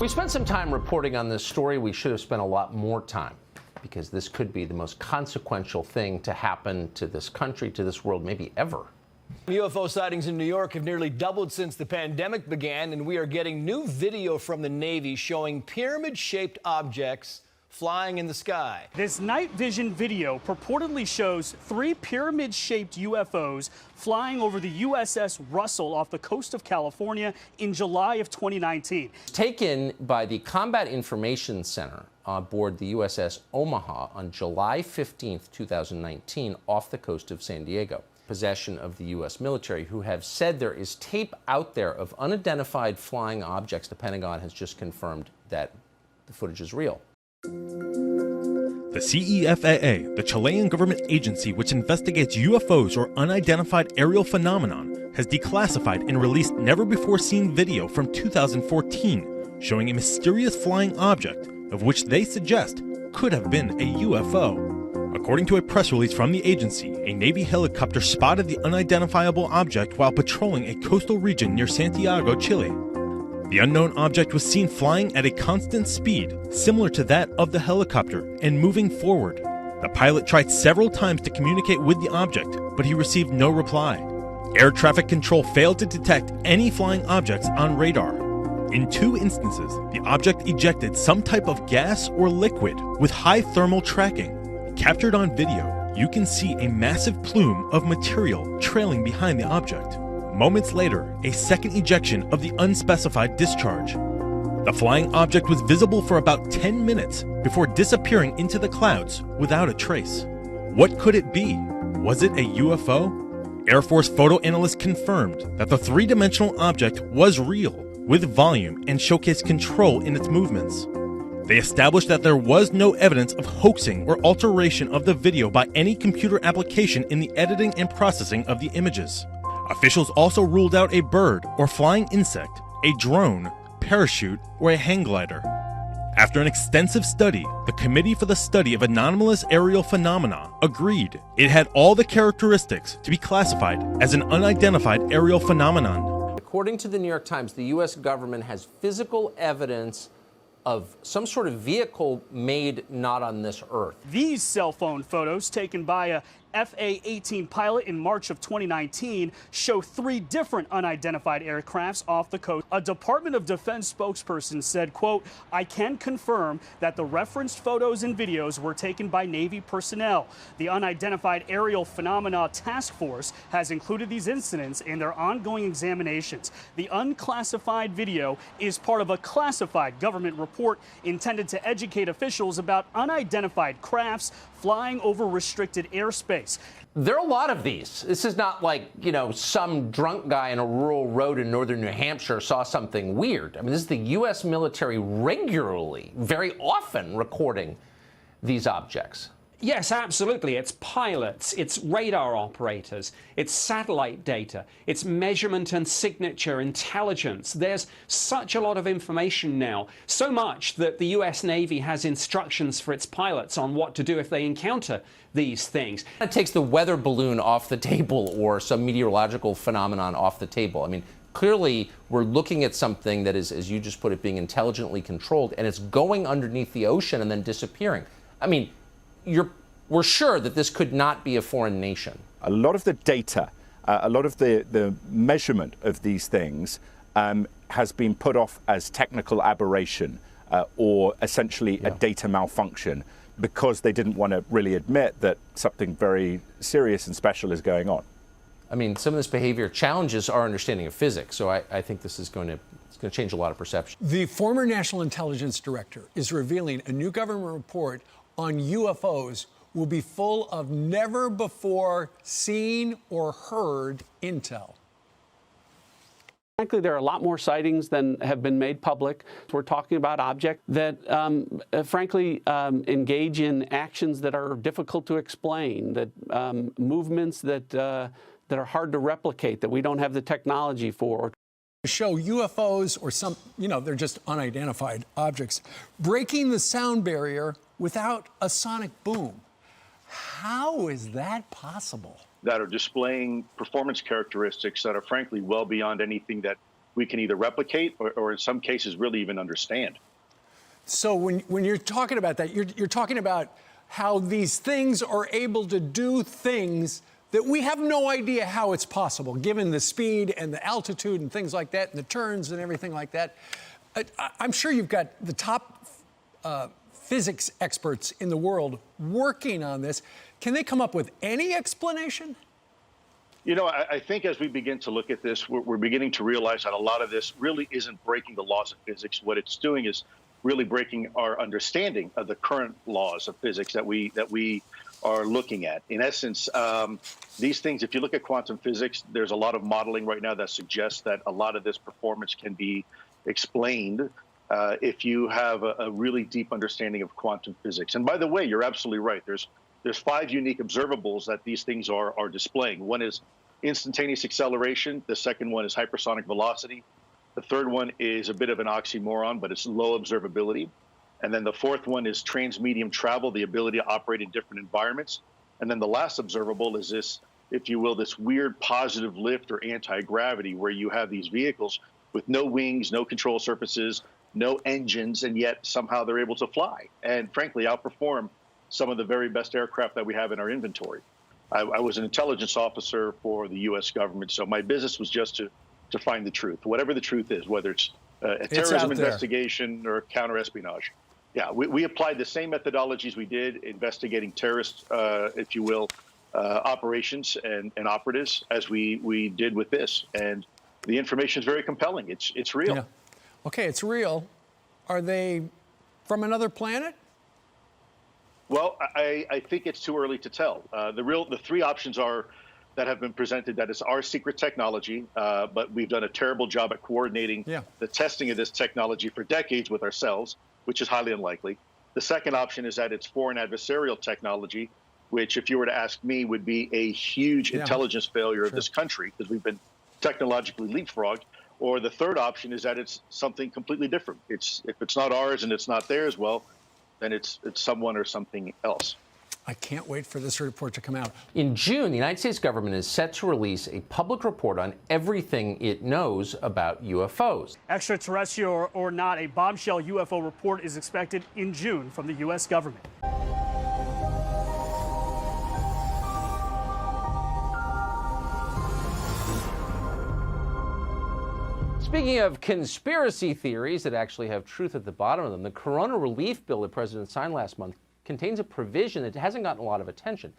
We spent some time reporting on this story. We should have spent a lot more time, because this could be the most consequential thing to happen to this country, to this world, maybe ever. UFO sightings in New York have nearly doubled since the pandemic began, and we are getting new video from the Navy showing pyramid-shaped objects flying in the sky. This night vision video purportedly shows 3 pyramid-shaped UFOs flying over the USS Russell off the coast of California in July of 2019. Taken by the Combat Information Center aboard the USS Omaha on July 15th, 2019, off the coast of San Diego. Possession of the U.S. military, who have said there is tape out there of unidentified flying objects. The Pentagon has just confirmed that the footage is real. The CEFAA, the Chilean government agency which investigates UFOs or unidentified aerial phenomenon, has declassified and released never-before-seen video from 2014 showing a mysterious flying object of which they suggest could have been a UFO. According to a press release from the agency, a Navy helicopter spotted the unidentifiable object while patrolling a coastal region near Santiago, Chile. The unknown object was seen flying at a constant speed, similar to that of the helicopter, and moving forward. The pilot tried several times to communicate with the object, but he received no reply. Air traffic control failed to detect any flying objects on radar. In 2 instances, the object ejected some type of gas or liquid with high thermal tracking. Captured on video, you can see a massive plume of material trailing behind the object. Moments later, a second ejection of the unspecified discharge. The flying object was visible for about 10 minutes before disappearing into the clouds without a trace. What could it be? Was it a UFO? Air Force photo analysts confirmed that the 3-dimensional object was real, with volume and showcased control in its movements. They established that there was no evidence of hoaxing or alteration of the video by any computer application in the editing and processing of the images. Officials also ruled out a bird or flying insect, a drone, parachute, or a hang glider. After an extensive study, the Committee for the Study of Anomalous Aerial Phenomena agreed it had all the characteristics to be classified as an unidentified aerial phenomenon. According to the New York Times, the U.S. government has physical evidence of some sort of vehicle made not on this earth. These cell phone photos taken by a FA-18 pilot in March of 2019 show 3 different unidentified aircrafts off the coast. A Department of Defense spokesperson said, quote, "I can confirm that the referenced photos and videos were taken by Navy personnel. The Unidentified Aerial Phenomena Task Force has included these incidents in their ongoing examinations. The unclassified video is part of a classified government report intended to educate officials about unidentified crafts flying over restricted airspace." There are a lot of these. This is not like, some drunk guy in a rural road in northern New Hampshire saw something weird. I mean, this is the U.S. military regularly, very often recording these objects. Yes, absolutely. It's pilots, it's radar operators, it's satellite data, it's measurement and signature intelligence. There's such a lot of information now, so much that the US Navy has instructions for its pilots on what to do if they encounter these things. It takes the weather balloon off the table or some meteorological phenomenon off the table. I mean, clearly we're looking at something that is, as you just put it, being intelligently controlled, and it's going underneath the ocean and then disappearing. I mean, we're sure that this could not be a foreign nation. A lot of the data, a lot of the measurement of these things has been put off as technical aberration or essentially a data malfunction, because they didn't want to really admit that something very serious and special is going on. I mean, some of this behavior challenges our understanding of physics, so I think this is going to change a lot of perception. The former National Intelligence Director is revealing a new government report on UFOs will be full of never-before seen or heard intel. Frankly, there are a lot more sightings than have been made public. We're talking about objects that, frankly, engage in actions that are difficult to explain, that movements that are hard to replicate, that we don't have the technology for. Show UFOs or some, they're just unidentified objects, breaking the sound barrier without a sonic boom. How is that possible? That are displaying performance characteristics that are frankly well beyond anything that we can either replicate or in some cases really even understand. So when you're talking about that, you're talking about how these things are able to do things that we have no idea how it's possible, given the speed and the altitude and things like that, and the turns and everything like that. I'm sure you've got the top physics experts in the world working on this. Can they come up with any explanation? You know, I think as we begin to look at this, we're beginning to realize that a lot of this really isn't breaking the laws of physics. What it's doing is really breaking our understanding of the current laws of physics that we are looking at. In essence, these things, if you look at quantum physics, there's a lot of modeling right now that suggests that a lot of this performance can be explained if you have a really deep understanding of quantum physics. And by the way, you're absolutely right. There's 5 unique observables that these things are displaying. One is instantaneous acceleration. The second one is hypersonic velocity. The third one is a bit of an oxymoron, but it's low observability. And then the fourth one is transmedium travel, the ability to operate in different environments. And then the last observable is this, if you will, this weird positive lift or anti-gravity, where you have these vehicles with no wings, no control surfaces, no engines, and yet somehow they're able to fly and frankly outperform some of the very best aircraft that we have in our inventory. I was an intelligence officer for the U.S. government, so my business was just to find the truth, whatever the truth is, whether it's a terrorism investigation or counter-espionage. Yeah, we applied the same methodologies we did investigating terrorist, if you will, operations and operatives as we did with this. And the information is very compelling. It's real. Yeah. Okay, it's real. Are they from another planet? Well, I think it's too early to tell. The 3 options are that have been presented, that is our secret technology, but we've done a terrible job at coordinating the testing of this technology for decades with ourselves, which is highly unlikely. The second option is that it's foreign adversarial technology, which, if you were to ask me, would be a huge intelligence failure of this country because we've been technologically leapfrogged. Or the third option is that it's something completely different. If it's not ours and it's not theirs, well, then it's someone or something else. I can't wait for this report to come out. In June, the United States government is set to release a public report on everything it knows about UFOs. Extraterrestrial or not, a bombshell UFO report is expected in June from the U.S. government. Speaking of conspiracy theories that actually have truth at the bottom of them, the Corona Relief Bill the President signed last month contains a provision that hasn't gotten a lot of attention.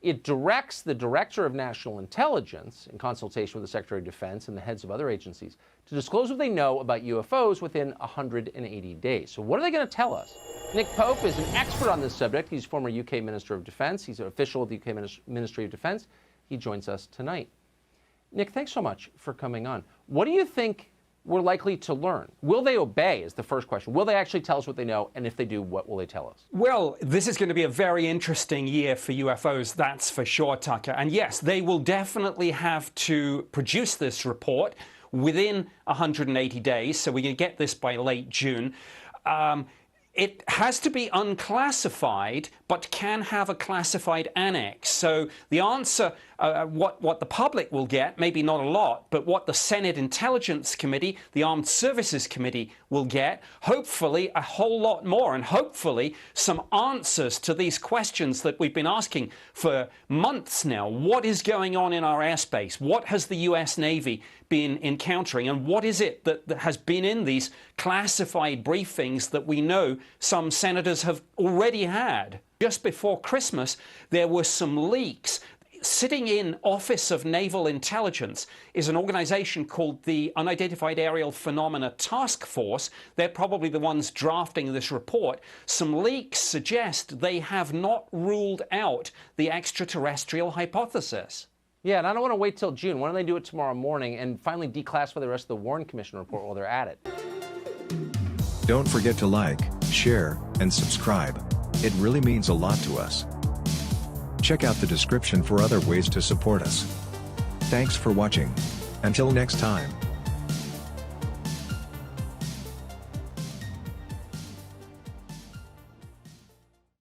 It directs the Director of National Intelligence, in consultation with the Secretary of Defense and the heads of other agencies, to disclose what they know about UFOs within 180 days. So what are they going to tell us? Nick Pope is an expert on this subject. He's former UK Minister of Defense. He's an official of the UK Ministry of Defense. He joins us tonight. Nick, thanks so much for coming on. What do you think we're likely to learn? Will they obey is the first question. Will they actually tell us what they know? And if they do, what will they tell us? Well, this is going to be a very interesting year for UFOs, that's for sure, Tucker. And yes, they will definitely have to produce this report within 180 days. So we're going to get this by late June. It has to be unclassified, but can have a classified annex. So the answer, what the public will get, maybe not a lot, but what the Senate Intelligence Committee, the Armed Services Committee will get, hopefully a whole lot more, and hopefully some answers to these questions that we've been asking for months now. What is going on in our airspace? What has the US Navy been encountering? And what is it that has been in these classified briefings that we know some senators have already had? Just before Christmas, there were some leaks. Sitting in Office of Naval Intelligence is an organization called the Unidentified Aerial Phenomena Task Force. They're probably the ones drafting this report. Some leaks suggest they have not ruled out the extraterrestrial hypothesis. Yeah, and I don't want to wait till June. Why don't they do it tomorrow morning and finally declassify the rest of the Warren Commission report while they're at it? Don't forget to like, share, and subscribe. It really means a lot to us. Check out the description for other ways to support us. Thanks for watching. Until next time.